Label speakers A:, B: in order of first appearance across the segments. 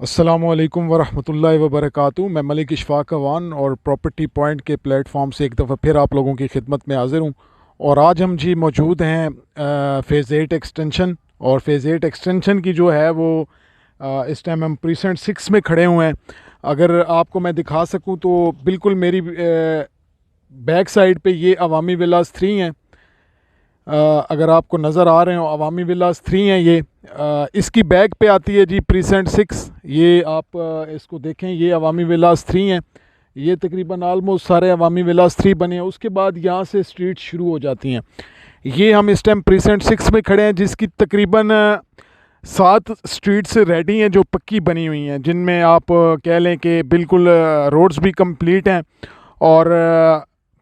A: अस्सलामुअलैकुम वरहमतुल्लाहि वबरकातुहू। मैं मलिक इशफाक अवान और प्रॉपर्टी पॉइंट के प्लेटफॉर्म से एक दफ़ा फिर आप लोगों की खिदमत में हाज़िर हूँ। और आज हम जी मौजूद हैं फ़ेज़ 8 एक्सटेंशन। और फ़ेज़ 8 एक्सटेंशन की जो है वो इस टाइम हम प्रीसेंट 6 में खड़े हुए हैं। अगर आपको मैं दिखा सकूँ तो बिल्कुल मेरी बैक साइड पे ये अवामी विलास 3 हैं। अगर आपको नज़र आ रहे हो अवामी विलास 3 हैं ये। इसकी बैक पे आती है जी प्रीसेंट 6। ये आप इसको देखें, ये अवामी विलास 3 हैं। ये तकरीबन आलमोस्ट सारे अवामी विलास 3 बने हैं। उसके बाद यहाँ से स्ट्रीट शुरू हो जाती हैं। ये हम इस टाइम प्रीसेंट 6 में खड़े हैं, जिसकी तकरीबन 7 स्ट्रीट्स रेडी हैं जो पक्की बनी हुई हैं, जिनमें आप कह लें कि बिल्कुल रोड्स भी कंप्लीट हैं और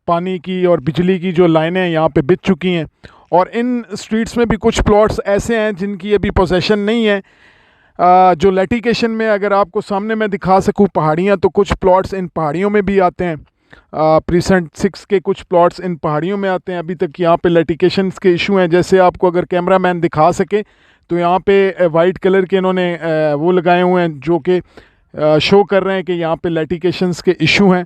A: पानी की और बिजली की जो लाइनें यहाँ पे बिछ चुकी हैं। और इन स्ट्रीट्स में भी कुछ प्लॉट्स ऐसे हैं जिनकी अभी पोजेसन नहीं है। जो लेटिकेशन में अगर आपको सामने मैं दिखा सकूँ पहाड़ियाँ, तो कुछ प्लॉट्स इन पहाड़ियों में भी आते हैं। प्रीसेंट 6 के कुछ प्लॉट्स इन पहाड़ियों में आते हैं। अभी तक यहाँ पे लेटिकेशन के इशू हैं। जैसे आपको अगर कैमरा मैन दिखा सके तो यहाँ पे वाइट कलर के इन्होंने वो लगाए हुए हैं जो कि शो कर रहे हैं कि यहाँ पे लेटिकेशंस के इशू हैं।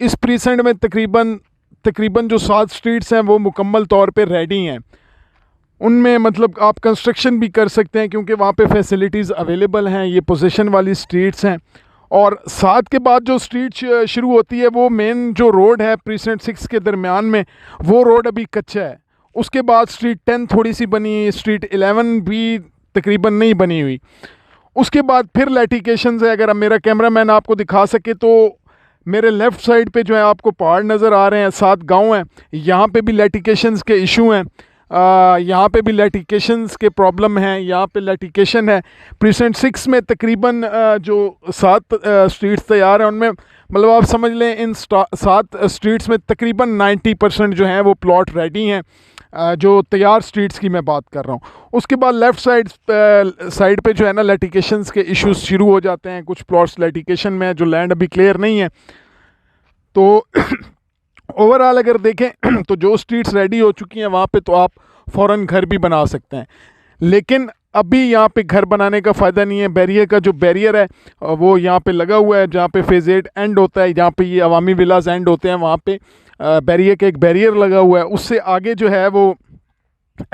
A: इस प्रीसेंट में तकरीबन तकरीबन जो 7 स्ट्रीट्स हैं वो मुकम्मल तौर पे रेडी हैं। उनमें मतलब आप कंस्ट्रक्शन भी कर सकते हैं क्योंकि वहाँ पे फैसिलिटीज़ अवेलेबल हैं। ये पोजीशन वाली स्ट्रीट्स हैं। और 7 के बाद जो स्ट्रीट शुरू होती है, वो मेन जो रोड है प्रीसेंट 6 के दरमियान में, वो रोड अभी कच्चा है। उसके बाद स्ट्रीट 10 थोड़ी सी बनी, स्ट्रीट 11 भी तकरीबन नहीं बनी हुई। उसके बाद फिर लेटिकेशंस है। अगर अब मेरा कैमरा मैन आपको दिखा सके तो मेरे लेफ़्ट साइड पे जो है आपको पहाड़ नज़र आ रहे हैं, 7 गांव हैं। यहाँ पे भी लेटिकेशंस के इशू हैं। यहाँ पे भी लेटिकेशंस के प्रॉब्लम हैं। यहाँ पे लेटिकेशन है। प्रीसेंट 6 में तकरीबन जो 7 स्ट्रीट्स तैयार हैं उनमें मतलब आप समझ लें इन 7 स्ट्रीट्स में तकरीबन 90% जो हैं वो प्लॉट रेडी हैं। जो तैयार स्ट्रीट्स की मैं बात कर रहा हूँ। उसके बाद लेफ़्ट साइड पे जो है ना लेटिकेशंस के इश्यूज शुरू हो जाते हैं। कुछ प्लॉट्स लेटिकेशन में है, जो लैंड अभी क्लियर नहीं है। तो ओवरऑल अगर देखें तो जो स्ट्रीट्स रेडी हो चुकी हैं वहाँ पे तो आप फ़ौरन घर भी बना सकते हैं। लेकिन अभी यहाँ पे घर बनाने का फ़ायदा नहीं है। बैरियर का जो बैरियर है वो यहाँ पे लगा हुआ है। जहाँ पे फ़ेज़ 8 एंड होता है, जहाँ पे ये अवामी विलास एंड होते हैं, वहाँ पे बैरियर का एक बैरियर लगा हुआ है। उससे आगे जो है वो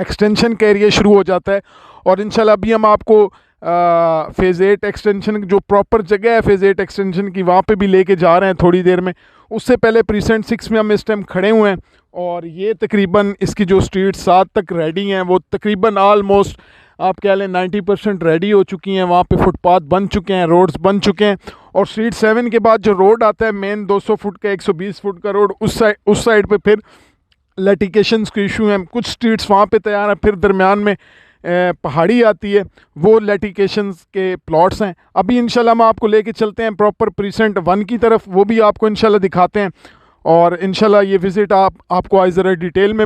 A: एक्सटेंशन का एरिया शुरू हो जाता है। और इंशाल्लाह अभी हम आपको फ़ेज़ 8 एक्सटेंशन जो प्रॉपर जगह है फ़ेज़ 8 एक्सटेंशन की, वहाँ पे भी लेके जा रहे हैं थोड़ी देर में। उससे पहले प्रीसेंट 6 में हम इस टाइम खड़े हुए हैं। और ये तकरीबन इसकी जो स्ट्रीट 7 तक रेडी हैं वो तकरीबन आलमोस्ट आप कह लें 90% रेडी हो चुकी हैं। वहाँ पे फुटपाथ बन चुके हैं, रोड्स बन चुके हैं। और स्ट्रीट 7 के बाद जो रोड आता है मेन 200 फुट का 120 फुट का रोड, उस साइड पे फिर लेटिकेशंस के इशू हैं। कुछ स्ट्रीट्स वहाँ पे तैयार हैं। फिर दरमियान में पहाड़ी आती है, वो लेटिकेशंस के प्लॉट्स हैं। अभी इंशाल्लाह हम आपको लेके चलते हैं प्रॉपर प्रीसेंट 1 की तरफ, वो भी आपको इंशाल्लाह दिखाते हैं। और इंशाल्लाह ये विज़िट आपको आज ज़रा डिटेल में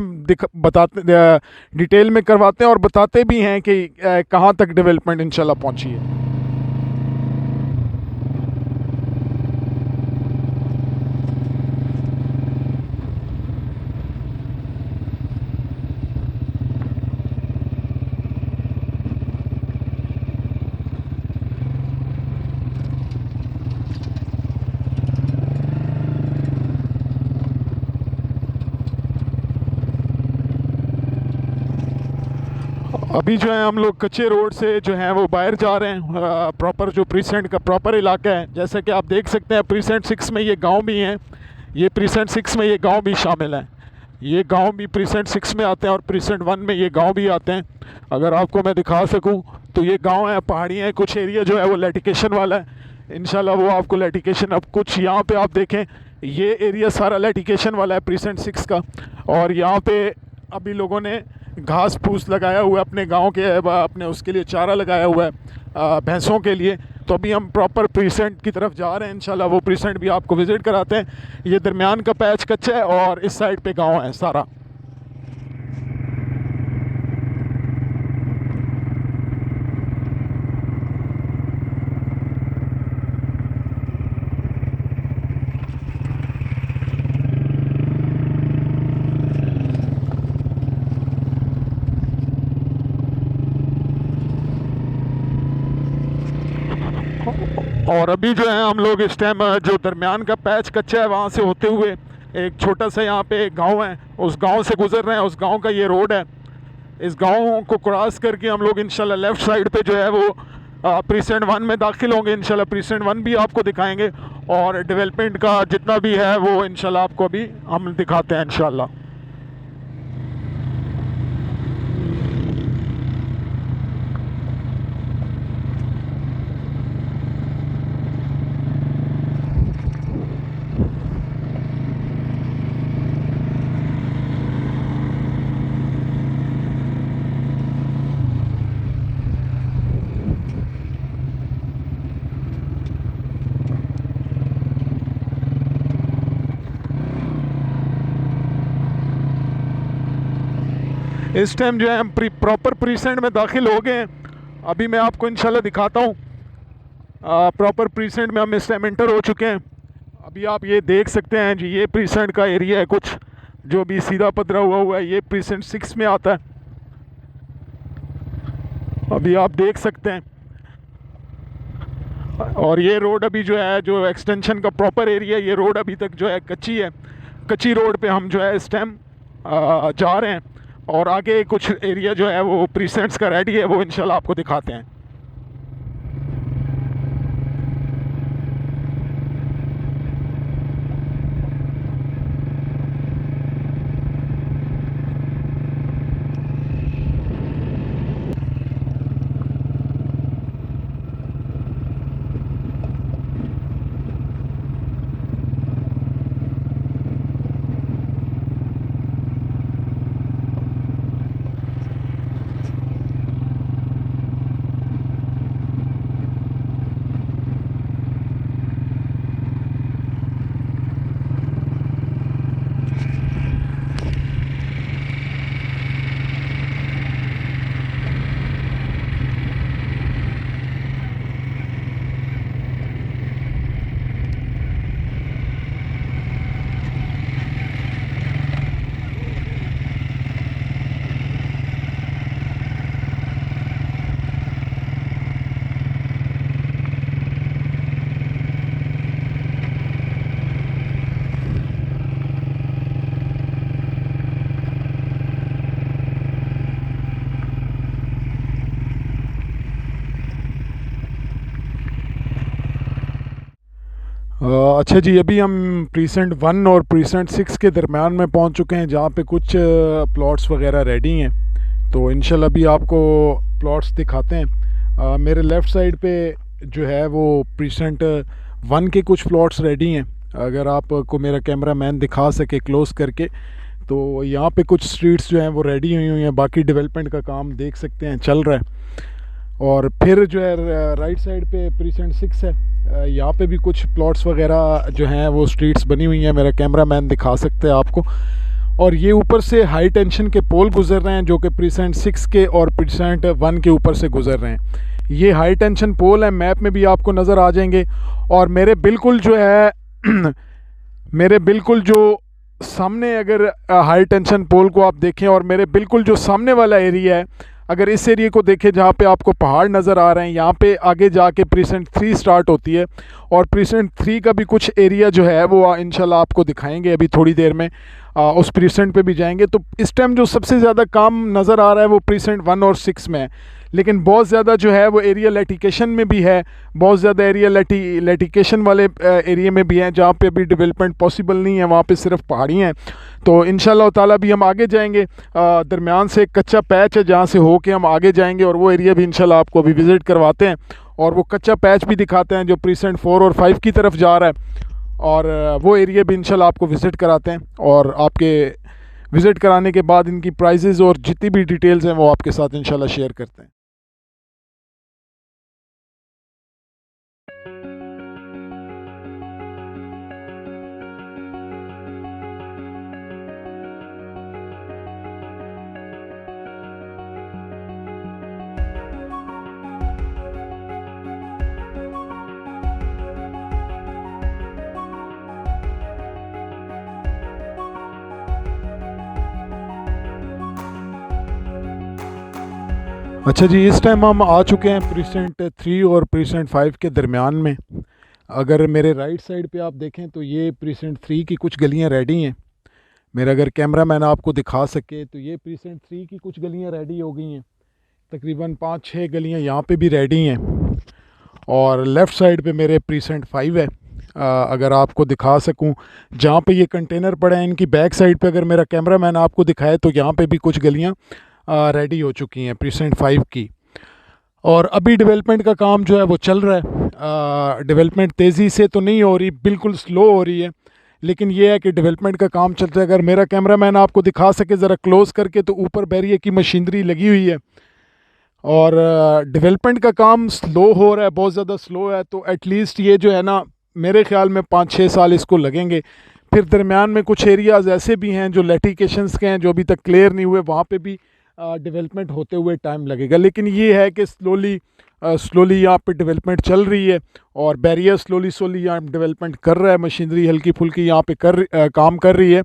A: डिटेल में करवाते हैं और बताते भी हैं कि कहाँ तक डेवलपमेंट इंशाल्लाह पहुँची है। अभी जो है हम लोग कच्चे रोड से जो है वो बाहर जा रहे हैं। प्रॉपर जो प्रीसेंट का प्रॉपर इलाका है, जैसा कि आप देख सकते हैं प्रीसेंट 6 में ये गांव भी हैं। ये प्रीसेंट 6 में ये गांव भी शामिल हैं। ये गांव भी प्रीसेंट 6 में आते हैं और प्रीसेंट 1 में ये गांव भी आते हैं। अगर आपको मैं दिखा सकूं तो ये गांव है, पहाड़ियाँ हैं, कुछ एरिया जो है वो लेटिकेशन वाला है। इंशाल्लाह वो आपको लेटिकेशन, अब कुछ यहाँ पे आप देखें ये एरिया सारा लेटिकेशन वाला है प्रीसेंट 6 का। और यहाँ पे अभी लोगों ने घास फूस लगाया हुआ है अपने गांव के, अपने उसके लिए चारा लगाया हुआ है भैंसों के लिए। तो अभी हम प्रॉपर प्रीसेंट की तरफ जा रहे हैं। इंशाल्लाह वो प्रीसेंट भी आपको विज़िट कराते हैं। ये दरमियान का पैच कच्चा है और इस साइड पे गांव है सारा। और अभी जो है हम लोग इस टाइम जो दरमियान का पैच कच्चा है वहाँ से होते हुए एक छोटा सा यहाँ पे एक गांव है, उस गांव से गुजर रहे हैं। उस गांव का ये रोड है। इस गांव को क्रॉस करके हम लोग इंशाल्लाह लेफ़्ट साइड पे जो है वो प्रीसेंट 1 में दाखिल होंगे। इंशाल्लाह प्रीसेंट 1 भी आपको दिखाएंगे और डेवलपमेंट का जितना भी है वो इंशाल्लाह आपको अभी हम दिखाते हैं इंशाल्लाह। इस टाइम जो है हम प्रॉपर प्रीसेंट में दाखिल हो गए हैं। अभी मैं आपको इंशाल्लाह दिखाता हूँ। प्रॉपर प्रीसेंट में हम इस टाइम एंटर हो चुके हैं। अभी आप ये देख सकते हैं जी, ये प्रीसेंट का एरिया है कुछ जो भी सीधा पथरा हुआ है। ये प्रीसेंट 6 में आता है। अभी आप देख सकते हैं। और ये रोड अभी जो है, जो एक्सटेंशन का प्रॉपर एरिया, ये रोड अभी तक जो है कच्ची है। कच्ची रोड पे हम जो है इस टाइम जा रहे हैं और आगे कुछ एरिया जो है वो प्रीसेंट्स का रेडी है, वो इंशाल्लाह आपको दिखाते हैं। अच्छा जी, अभी हम प्रीसेंट 1 और प्रीसेंट 6 के दरमियान में पहुंच चुके हैं, जहां पे कुछ प्लॉट्स वगैरह रेडी हैं। तो इंशाल्लाह अभी आपको प्लॉट्स दिखाते हैं। मेरे लेफ़्ट साइड पे जो है वो प्रीसेंट 1 के कुछ प्लॉट्स रेडी हैं। अगर आपको मेरा कैमरा मैन दिखा सके क्लोज करके, तो यहाँ पे कुछ स्ट्रीट्स जो हैं वो रेडी हुई हैं। बाकी डेवलपमेंट का काम देख सकते हैं चल रहा है। और फिर जो है राइट साइड पे प्रीसेंट 6 है। यहाँ पे भी कुछ प्लॉट्स वगैरह जो हैं वो स्ट्रीट्स बनी हुई हैं, मेरा कैमरा मैन दिखा सकते हैं आपको। और ये ऊपर से हाई टेंशन के पोल गुजर रहे हैं जो कि प्रीसेंट 6 के और प्रीसेंट 1 के ऊपर से गुजर रहे हैं। ये हाई टेंशन पोल है, मैप में भी आपको नज़र आ जाएंगे। और मेरे बिल्कुल जो है मेरे बिल्कुल जो सामने, अगर हाई टेंशन पोल को आप देखें और मेरे बिल्कुल जो सामने वाला एरिया है, अगर इस एरिया को देखें जहाँ पे आपको पहाड़ नज़र आ रहे हैं, यहाँ पे आगे जाके प्रीसेंट 3 स्टार्ट होती है। और प्रीसेंट 3 का भी कुछ एरिया जो है वो इंशाल्लाह आपको दिखाएंगे अभी थोड़ी देर में। उस प्रीसेंट पे भी जाएंगे। तो इस टाइम जो सबसे ज़्यादा काम नज़र आ रहा है वो प्रीसेंट 1 और 6 में है। लेकिन बहुत ज़्यादा जो है वो एरिया लेटिकेशन में भी है। बहुत ज़्यादा एरिया लेटिकेशन वाले एरिया में भी हैं जहाँ पे अभी डेवलपमेंट पॉसिबल नहीं है, वहाँ पे सिर्फ पहाड़ी हैं। तो इंशाल्लाह ताला भी हम आगे जाएंगे। दरमियान से एक कच्चा पैच है जहाँ से होके हम आगे जाएंगे और वो एरिया भी इंशाल्लाह आपको अभी विज़िट करवाते हैं। और वो कच्चा पैच भी दिखाते हैं जो प्रीसेंट 4 और 5 की तरफ जा रहा है। और वो एरिया भी इंशाल्लाह आपको विज़िट कराते हैं। और आपके विज़िट कराने के बाद इनकी प्राइजेज़ और जितनी भी डिटेल्स हैं वो आपके साथ इंशाल्लाह शेयर करते हैं। अच्छा जी, इस टाइम हम आ चुके हैं प्रीसेंट 3 और प्रीसेंट 5 के दरमियान में। अगर मेरे राइट साइड पे आप देखें तो ये प्रीसेंट 3 की कुछ गलियां रेडी हैं। मेरा अगर कैमरा मैन आपको दिखा सके तो ये प्रीसेंट 3 की कुछ गलियां रेडी हो गई हैं। तकरीबन 5-6 गलियां यहाँ पे भी रेडी हैं। और लेफ़्ट साइड पे मेरे प्रीसेंट 5 है। अगर आपको दिखा सकूं, जहाँ पे ये कंटेनर पड़े हैं इनकी बैक साइड पे अगर मेरा कैमरा मैन आपको दिखाए तो यहाँ पे भी कुछ गलियाँ रेडी हो चुकी हैं प्रीसेंट 5 की। और अभी डेवलपमेंट का काम जो है वो चल रहा है। डेवलपमेंट तेज़ी से तो नहीं हो रही, बिल्कुल स्लो हो रही है, लेकिन ये है कि डेवलपमेंट का काम चल रहा है। अगर मेरा कैमरा मैन आपको दिखा सके ज़रा क्लोज़ करके, तो ऊपर बैरियर की मशीनरी लगी हुई है और डेवलपमेंट का काम स्लो हो रहा है, बहुत ज़्यादा स्लो है। तो एटलीस्ट ये जो है ना, मेरे ख्याल में 5-6 साल इसको लगेंगे। फिर दरमियान में कुछ एरियाज़ ऐसे भी हैं जो लिटिगेशंस के हैं, जो अभी तक क्लियर नहीं हुए, वहाँ पे भी डेवलपमेंट होते हुए टाइम लगेगा। लेकिन ये है कि स्लोली यहाँ पे डेवलपमेंट चल रही है और बैरियर स्लोली यहाँ डेवलपमेंट कर रहा है, मशीनरी हल्की फुल्की यहाँ पे काम कर रही है।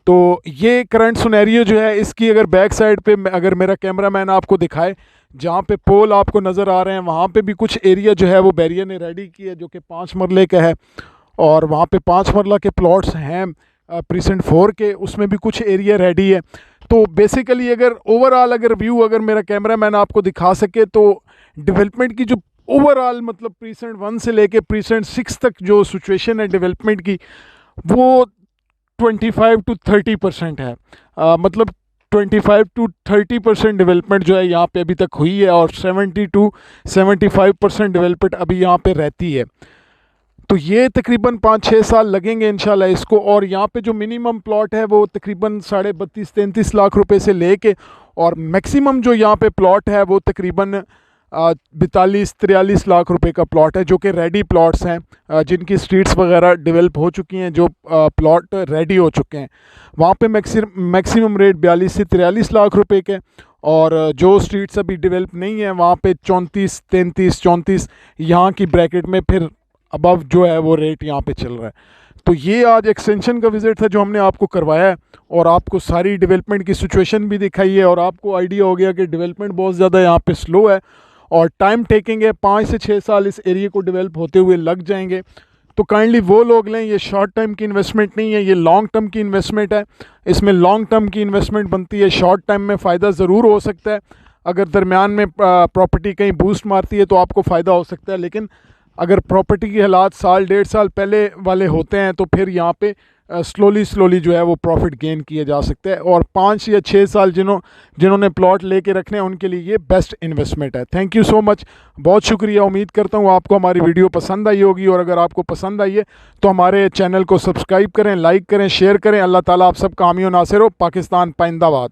A: तो ये करंट सिनेरियो जो है, इसकी अगर बैक साइड पे अगर मेरा कैमरा मैन आपको दिखाए, जहाँ पे पोल आपको नज़र आ रहे हैं, वहाँ पे भी कुछ एरिया जो है वो बैरियर ने रेडी किया है, जो कि 5 मरले का है। और वहाँ पे 5 मरला के प्लॉट्स हैं प्रीसेंट 4 के, उसमें भी कुछ एरिया रेडी है। तो बेसिकली अगर ओवरऑल अगर व्यू अगर मेरा कैमरा मैन आपको दिखा सके, तो डेवलपमेंट की जो ओवरऑल मतलब प्रीसेंट 1 से लेके प्रीसेंट 6 तक जो सिचुएशन है डेवलपमेंट की, वो 25 to 30% है। मतलब 25 to 30% डेवलपमेंट जो है यहाँ पे अभी तक हुई है और 70 to 75% डेवलपमेंट अभी यहाँ पे रहती है। तो ये तकरीबन 5-6 साल लगेंगे इंशाल्लाह इसको। और यहाँ पे जो मिनिमम प्लॉट है वो तकरीबन 32-33 लाख रुपए से लेके, और मैक्सिमम जो यहाँ पे प्लॉट है वो तकरीबन 42-43 लाख रुपए का प्लॉट है, जो कि रेडी प्लॉट्स हैं, जिनकी स्ट्रीट्स वगैरह डेवलप हो चुकी हैं, जो प्लॉट रेडी हो चुके हैं। वहाँ पे मैक्सिमम रेट 42 से 43 लाख रुपए के। और जो स्ट्रीट्स अभी डेवलप नहीं है, वहाँ पे 34-33-34 यहाँ की ब्रैकेट में फिर अबव जो है वो रेट यहाँ पे चल रहा है। तो ये आज एक्सटेंशन का विज़िट था जो हमने आपको करवाया है, और आपको सारी डेवलपमेंट की सिचुएशन भी दिखाई है, और आपको आइडिया हो गया कि डेवलपमेंट बहुत ज़्यादा यहाँ पे स्लो है और टाइम टेकिंग है। 5 से 6 साल इस एरिया को डेवलप होते हुए लग जाएंगे। तो काइंडली वो लोग लें, ये शॉर्ट टर्म की इन्वेस्टमेंट नहीं है, ये लॉन्ग टर्म की इन्वेस्टमेंट है। इसमें लॉन्ग टर्म की इन्वेस्टमेंट बनती है, शॉर्ट टाइम में फ़ायदा ज़रूर हो सकता है। अगर दरमियान में प्रॉपर्टी कहीं बूस्ट मारती है तो आपको फ़ायदा हो सकता है, लेकिन अगर प्रॉपर्टी के हालात साल 1.5 साल पहले वाले होते हैं तो फिर यहाँ पे स्लोली जो है वो प्रॉफिट गेन किया जा सकता है। और 5 या 6 साल जिन्होंने प्लॉट लेके रखने हैं उनके लिए ये बेस्ट इन्वेस्टमेंट है। थैंक यू सो मच, बहुत शुक्रिया। उम्मीद करता हूँ आपको हमारी वीडियो पसंद आई होगी, और अगर आपको पसंद आई है तो हमारे चैनल को सब्सक्राइब करें, लाइक करें, शेयर करें। अल्लाह ताला आप सब कामयाब नासिर हो। पाकिस्तान पाइंदाबाद।